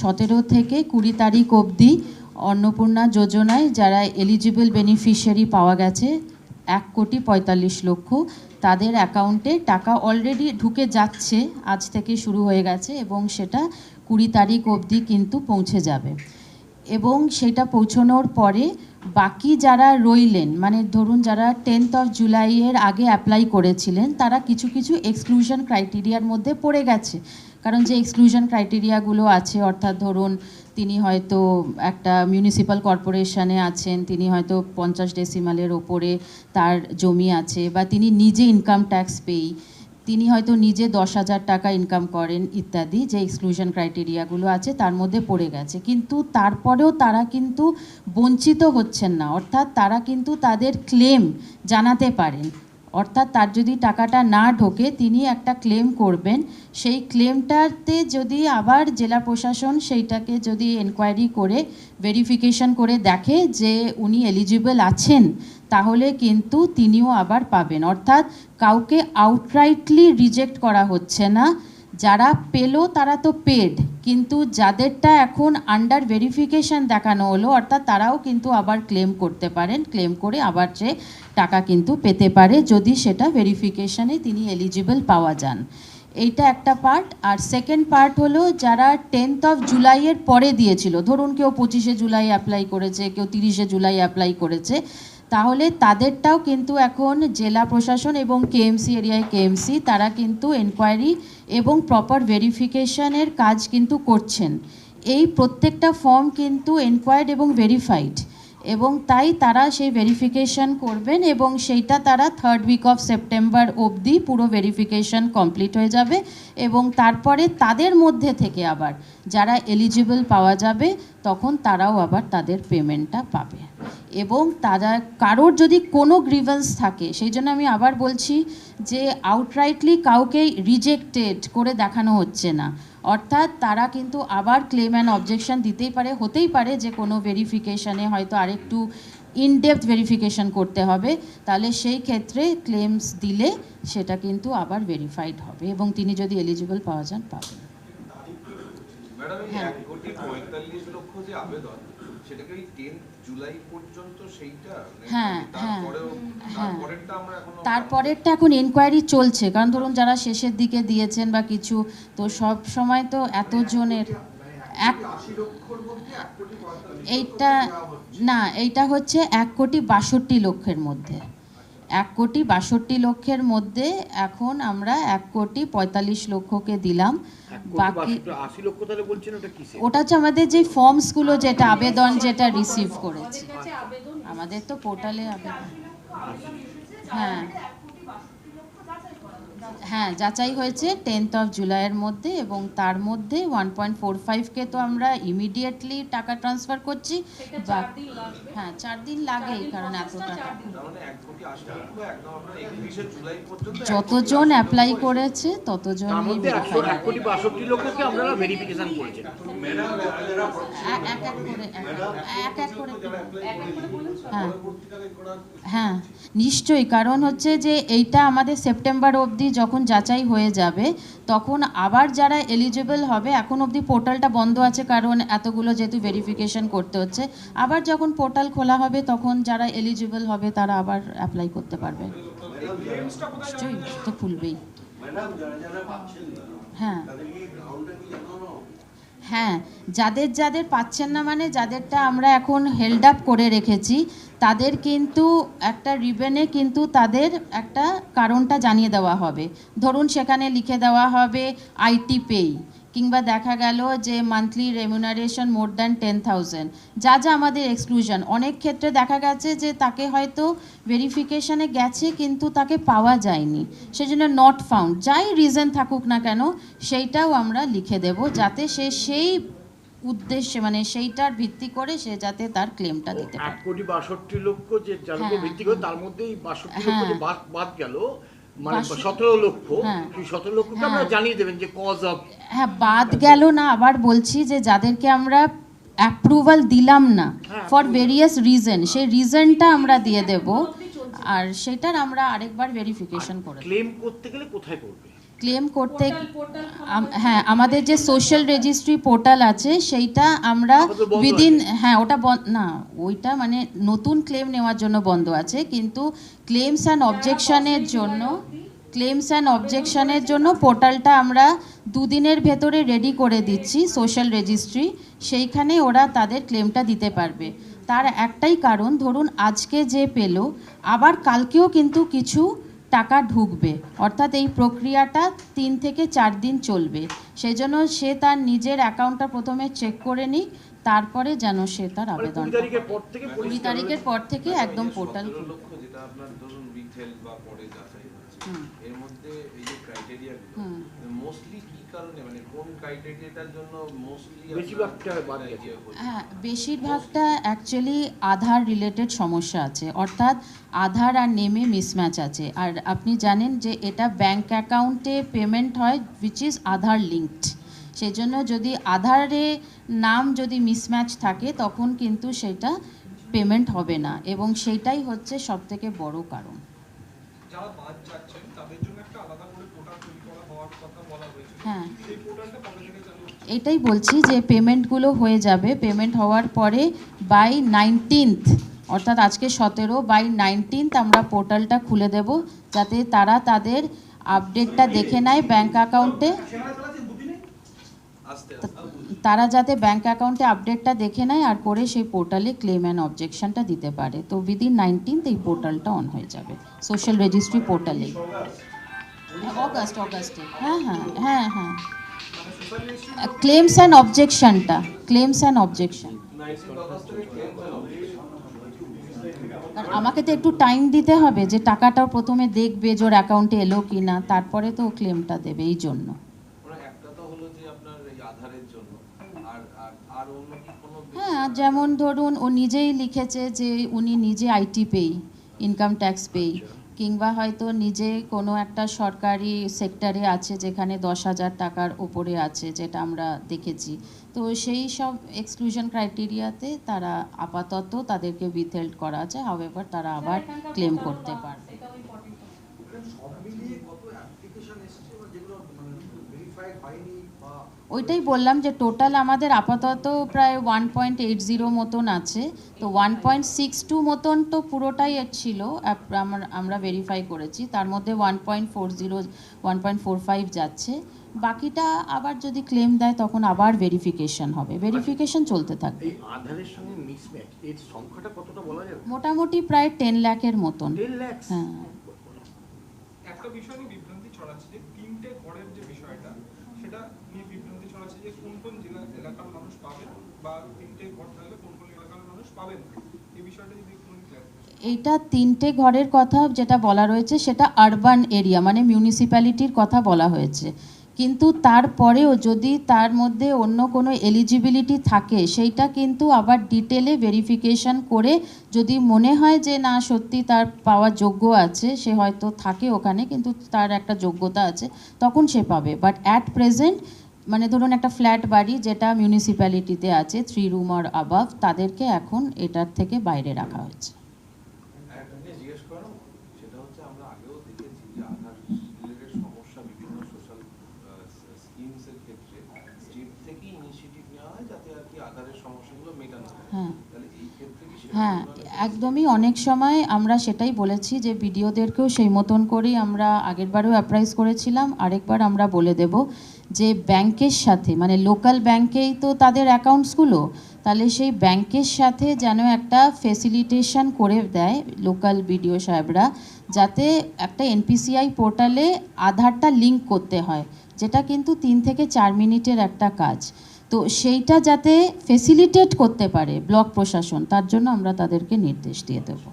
17 থেকে 20 তারিখ অবধি অন্নপূর্ণা যোজনায় যারা এলিজিবল বেনিফিশিয়ারি পাওয়া গেছে 1,45,00,000 তাদের অ্যাকাউন্টে টাকা অলরেডি ঢুকে যাচ্ছে, আজ থেকে শুরু হয়ে গেছে এবং সেটা 20 তারিখ অবধি কিন্তু পৌঁছে যাবে। এবং সেটা পৌঁছানোর পরে বাকি যারা রইলেন, মানে ধরুন যারা 10th of জুলাইয়ের আগে অ্যাপ্লাই করেছিলেন তারা কিছু কিছু এক্সক্লুশন ক্রাইটেরিয়ার মধ্যে পড়ে গেছে। কারণ যে এক্সক্লুশন ক্রাইটেরিয়াগুলো আছে, অর্থাৎ ধরুন তিনি হয়তো একটা মিউনিসিপ্যাল কর্পোরেশনে আছেন, তিনি হয়তো 50 ডেসিমালের ওপরে তার জমি আছে, বা তিনি নিজে ইনকাম ট্যাক্স পেই, তিনি হয়তো নিজে 10,000 টাকা ইনকাম করেন ইত্যাদি, যে এক্সক্লুশন ক্রাইটেরিয়াগুলো আছে তার মধ্যে পড়ে গেছে। কিন্তু তারপরেও তারা কিন্তু বঞ্চিত হচ্ছেন না, অর্থাৎ তারা কিন্তু তাদের ক্লেম জানাতে পারেন। অর্থাৎ তার যদি টাকাটা না ঢোকে তিনি একটা ক্লেম করবেন, সেই ক্লেমটাতে যদি আবার জেলা প্রশাসন সেইটাকে যদি এনকোয়ারি করে ভেরিফিকেশন করে দেখে যে উনি এলিজিবল আছেন, তাহলে কিন্তু তিনিও আবার পাবেন। অর্থাৎ কাউকে আউটরাইটলি রিজেক্ট করা হচ্ছে না। যারা পেলো তারা তো পেড, কিন্তু যাদেরটা এখন আন্ডার ভেরিফিকেশন দেখানো হলো, অর্থাৎ তারাও কিন্তু আবার ক্লেম করতে পারেন, ক্লেম করে আবার যে টাকা কিন্তু পেতে পারে যদি সেটা ভেরিফিকেশনে তিনি এলিজিবল পাওয়া যান। এইটা একটা পার্ট। আর সেকেন্ড পার্ট হলো যারা 10th of জুলাইয়ের পরে দিয়েছিল, ধরুন কেউ 25শে জুলাই অ্যাপ্লাই করেছে, কেউ 30শে জুলাই অ্যাপ্লাই করেছে, তাহলে তাদেরটাও কিন্তু এখন জেলা প্রশাসন এবং কেএমসি এরিয়ায় কেএমসি তারা কিন্তু এনকোয়ারি এবং প্রপার ভেরিফিকেশনের কাজ কিন্তু করছেন। এই প্রত্যেকটা ফর্ম কিন্তু এনকোয়ার্ড এবং ভেরিফাইড, এবং তাই তারা সেই ভেরিফিকেশন করবেন এবং সেইটা তারা 3rd week of সেপ্টেম্বর অবধি পুরো ভেরিফিকেশন কমপ্লিট হয়ে যাবে। এবং তারপরে তাদের মধ্যে থেকে আবার যারা এলিজিবল পাওয়া যাবে তখন তারাও আবার তাদের পেমেন্টটা পাবে। এবং তারা কারোর যদি কোনো গ্রিভেন্স থাকে, সেই জন্য আমি আবার বলছি যে আউটরাইটলি কাউকে রিজেক্টেড করে দেখানো হচ্ছে না, অর্থাৎ তারা কিন্তু আবার ক্লেম অ্যান্ড অবজেকশন দিতেই পারে। হতেই পারে যে কোনো ভেরিফিকেশানে হয়তো আরেকটু ইনডেপথ ভেরিফিকেশন করতে হবে, তাহলে সেই ক্ষেত্রে ক্লেমস দিলে সেটা কিন্তু আবার ভেরিফাইড হবে এবং তিনি যদি এলিজিবল পাওয়া যান পাবেন। হ্যাঁ, 1,45,00,000 যে আবেদন সেটা কি 10th জুলাই পর্যন্ত সেইটা? হ্যাঁ, তারপরেরটা আমরা এখনো তারপরেরটা এখন এনকোয়ারি চলছে, কারণ ধরুন যারা শেষের দিকে দিয়েছেন বা কিছু, তো সব সময় তো এতজনের এইটা না, এইটা হচ্ছে 1,62,00,000 মধ্যে, 1,62,00,000 মধ্যে এখন আমরা 1,45,00,000কে দিলাম। বাকি 80 লক্ষ তাহলে বলছেন ওটা কিসে? ওটা হচ্ছে আমাদের যে ফর্মসগুলো, যেটা আবেদন যেটা রিসিভ করেছি আমাদের তো পোর্টালে আবেদন, হ্যাঁ হ্যাঁ যাচাই হয়েছে 10th of জুলাইয়ের মধ্যে, এবং তার মধ্যে 1.45কে তো আমরা ইমিডিয়েটলি টাকা ট্রান্সফার করছি। হ্যাঁ 4 দিন লাগে, কারণ এত টাকা যতজন অ্যাপ্লাই করেছে ততজনই ভেরিফাই হবে। 1,62,00,000কে আপনারা ভেরিফিকেশন করেছেন? এক এক করে হ্যাঁ নিশ্চয়ই, কারণ হচ্ছে যে এইটা আমাদের সেপ্টেম্বর অবধি যখন যাচাই হয়ে যাবে তখন আবার যারা এলিজিবল হবে, এখন অবধি পোর্টালটা বন্ধ আছে কারণ এতগুলো যেহেতু ভেরিফিকেশন করতে হচ্ছে, আবার যখন পোর্টাল খোলা হবে তখন যারা এলিজিবল হবে তারা আবার অ্যাপ্লাই করতে পারবে। নিশ্চয়ই তো খুলবেই। হ্যাঁ হ্যাঁ, যাদের যাদের পাচ্ছেন না, মানে যাদেরটা আমরা এখন হেল্ড আপ করে রেখেছি, তাদের কিন্তু একটা রিবেনে কিন্তু তাদের একটা কারণটা জানিয়ে দেওয়া হবে। ধরুন সেখানে লিখে দেওয়া হবে আইটি পেই, কিংবা দেখা গেল যে মান্থলি রেমুনারেশন মোর দ্যান 10,000, যা যা আমাদের এক্সক্লুশন। অনেক ক্ষেত্রে দেখা গেছে যে তাকে হয়তো ভেরিফিকেশানে গেছে কিন্তু তাকে পাওয়া যায়নি, সেজন্য নট ফাউন্ড, যাই রিজন থাকুক না কেন সেইটাও আমরা লিখে দেব, যাতে সে সেই উদ্দেশ্যে, মানে সেইটার ভিত্তি করে সে যাতে তার ক্লেমটা দিতে পারে। 1,62,00,000 যে যার উপর ভিত্তি করে তার মধ্যেই 62,00,000 যে বাদ গেল, মানে 17 লক্ষ, সেই 17 লক্ষকে আমরা জানিয়ে দেবেন যে কজ অফ। হ্যাঁ বাদ গেল না, আবার বলছি যে যাদেরকে আমরা অ্যাপ্রুভাল দিলাম না ফর ভেরিয়াস রিজন, সেই রিজনটা আমরা দিয়ে দেব, আর সেটার আমরা আরেকবার ভেরিফিকেশন করে। ক্লেম করতে গেলে কোথায় করবে? ক্লেম করতে হ্যাঁ, আমাদের যে সোশ্যাল রেজিস্ট্রি পোর্টাল আছে সেইটা আমরা আপাতত বন্ধ উইদিন, আছে। হ্যাঁ ওটা না ওইটা মানে নতুন ক্লেম নেওয়ার জন্য বন্ধ আছে, কিন্তু ক্লেমস অ্যান্ড অবজেকশনের জন্য পোর্টালটা আমরা দুদিনের ভেতরে রেডি করে দিচ্ছি সোশ্যাল রেজিস্ট্রি, সেইখানে ওরা তাদের ক্লেমটা দিতে পারবে। তার একটাই কারণ, ধরুন আজকে যে পেলো আবার কালকেও কিন্তু কিছু টাকা ঢুকবে, অর্থাৎ এই প্রক্রিয়াটা 3 থেকে 4 দিন চলবে। সেই জন্য সে তার নিজের অ্যাকাউন্টটা প্রথমে চেক করে নিক, তারপরে যেন সে তার মানে 20 আবেদনটা তারিখের পর থেকে 20 পরিষ্কার তারিখের পর থেকে একদম এই যে পোর্টাল 17 লক্ষ যেটা আপনার ধরুন রিটেল বা পরে যাচাই হচ্ছে, হুম। এর মধ্যে এই যে ক্রাইটেরিয়াগুলো হুম। মোস্টলি কি কারণে, মানে কোন ক্রাইটেরিয়াটার জন্য মোস্টলি বেশিরভাগটা বাদ গেছে। হ্যাঁ, বেশিরভাগটা অ্যাকচুয়ালি আধার রিলেটেড সমস্যা আছে, অর্থাৎ আধার আর নেমে মিসম্যাচ আছে। আর আপনি জানেন যে এটা ব্যাংক অ্যাকাউন্টে পেমেন্ট হয় উইচ ইজ আধার লিঙ্কড, সেই জন্য যদি আধারে নাম যদি মিসম্যাচ থাকে তখন কিন্তু সেটা পেমেন্ট হবে না, এবং সেইটাই হচ্ছে সবথেকে বড় কারণ। যারা বাদ যাচ্ছেন তাদের জন্য একটা আলাদা করে পোর্টাল তৈরি করা হওয়ার কথা বলা হয়েছে। হ্যাঁ, এই পোর্টালটা কবে থেকে চালু হচ্ছে? এটাই বলছি যে পেমেন্টগুলো হয়ে যাবে, পেমেন্ট হওয়ার পরে বাই 19th, অর্থাৎ আজকে 17, বাই 19th আমরা পোর্টালটা খুলে দেব, যাতে তারা তাদের আপডেটটা দেখে নেয় ব্যাংক অ্যাকাউন্টে, আস্তে আস্তে তারা যাতে ব্যাংক অ্যাকাউন্টে আপডেটটা দেখে নেয় আর করে সেই পোর্টালে ক্লেম অ্যান্ড অবজেকশনটা দিতে পারে। তো উইদিন 19th এই পোর্টালটা অন হয়ে যাবে সোশ্যাল রেজিস্ট্রি পোর্টালে। অগাস্টে হ্যাঁ হ্যাঁ হ্যাঁ হ্যাঁ, ক্লেমস অ্যান্ড অবজেকশন। 19 আগস্ট থেকে ক্লেম হবে। আর আমাকে তো একটু টাইম দিতে হবে, যে টাকাটাও প্রথমে দেখবে যে ওর অ্যাকাউন্টে এলো কি না, তারপরে তো ক্লেমটা দেবে, এই জন্য। মানে একটা তো হলো যে আপনার এই আধারের জন্য, আর আর আর অন্য কি কোনো হ্যাঁ, যেমন ধরুন ও নিজেই লিখেছে যে উনি নিজে আইটি পেই, ইনকাম ট্যাক্স পেই, কিংবা হয়তো নিজে কোনো একটা সরকারি সেক্টরে আছে যেখানে 10,000 টাকার ওপরে আছে, যেটা আমরা দেখেছি। তো সেই সব এক্সক্লুশন ক্রাইটেরিয়াতে তারা আপাতত তাদেরকে উইথহেল্ড করা আছে, হাউএভার তারা আবার ক্লেম করতে পারবে। সব মিলিয়ে কত অ্যাপ্লিকেশন এসেছে বা যেগুলো ভেরিফাইড হয়নি বা ওইটাই বললাম যে টোটাল আমাদের আপাতত প্রায় 1.80 মতন আছে, তো 1.62 মতন তো পুরোটাই ছিল আমরা ভেরিফাই করেছি, তার মধ্যে 1.40 1.45 যাচ্ছে, বাকিটা আবার যদি ক্লেম দেয় তখন আবার ভেরিফিকেশন হবে, ভেরিফিকেশন চলতে থাকবে। এই আধারের সঙ্গে মিসম্যাচ এর সংখ্যাটা কতটা বলা যাবে? মোটামুটি প্রায় 10 লাখের মতন। 10 লাখ। হ্যাঁ, একটা বিষয় নিয়ে বিভ্রান্তি ছড়াচ্ছে যে 3টে ঘরের যে বিষয়টা, সেটা নিয়ে বিভ্রান্তি ছড়াচ্ছে যে কোন কোন জেলা এলাকার মানুষ পাবেন বা 3টে ঘর থাকলে কোন কোন এলাকার মানুষ পাবেন না। এই বিষয়টা যদি একটু ক্লিয়ার। এইটা 3টে ঘরের কথা যেটা বলা রয়েছে সেটা আরবান এরিয়া মানে মিউনিসিপ্যালিটির কথা বলা হয়েছে, কিন্তু তারপরেও যদি তার মধ্যে অন্য কোনো এলিজিবিলিটি থাকে সেইটা কিন্তু আবার ডিটেলে ভেরিফিকেশন করে যদি মনে হয় যে না সত্যি তার পাওয়ার যোগ্য আছে, সে হয়তো থাকে ওখানে কিন্তু তার একটা যোগ্যতা আছে, তখন সে পাবে। বাট অ্যাট প্রেজেন্ট মানে ধরুন একটা ফ্ল্যাট বাড়ি যেটা মিউনিসিপ্যালিটিতে আছে 3 রুম আর অ্যাবাভ, তাদেরকে এখন এটার থেকে বাইরে রাখা হয়েছে। একটা জিনিস জিজ্ঞেস করানো, সেটা হচ্ছে আমরা আগেও দেখেছি যে আধার রিলেটেড সমস্যা বিভিন্ন সোশ্যাল স্কিমস এর ক্ষেত্রে স্টেট থেকে ইনিশিয়েটিভ নেওয়া হয় যাতে আর কি আধারের সমস্যাগুলো মেটানো হয়। হ্যাঁ তাহলে এই ক্ষেত্রে কি সেটা হ্যাঁ, কোনো ধরনের একদমই অনেক সময় আমরা সেটাই বলেছি যে বিডিওদেরকেও সেই মতন করেই আমরা আগেরবারেও অ্যাপ্রাইজ করেছিলাম, আরেকবার আমরা বলে দেব যে ব্যাংকের সাথে মানে লোকাল ব্যাংকেই তো তাদের অ্যাকাউন্টসগুলো, তাহলে সেই ব্যাংকের সাথে যেন একটা ফেসিলিটেশন করে দেয় লোকাল বিডিও সাহেবরা, যাতে একটা এনপিসিআই পোর্টালে আধারটা লিঙ্ক করতে হয়, যেটা কিন্তু 3 থেকে 4 মিনিটের একটা কাজ। তো সেইটা যাতে ফেসিলিটেট করতে পারে ব্লক প্রশাসন, তার জন্য আমরা তাদেরকে নির্দেশ দিয়ে দেবো।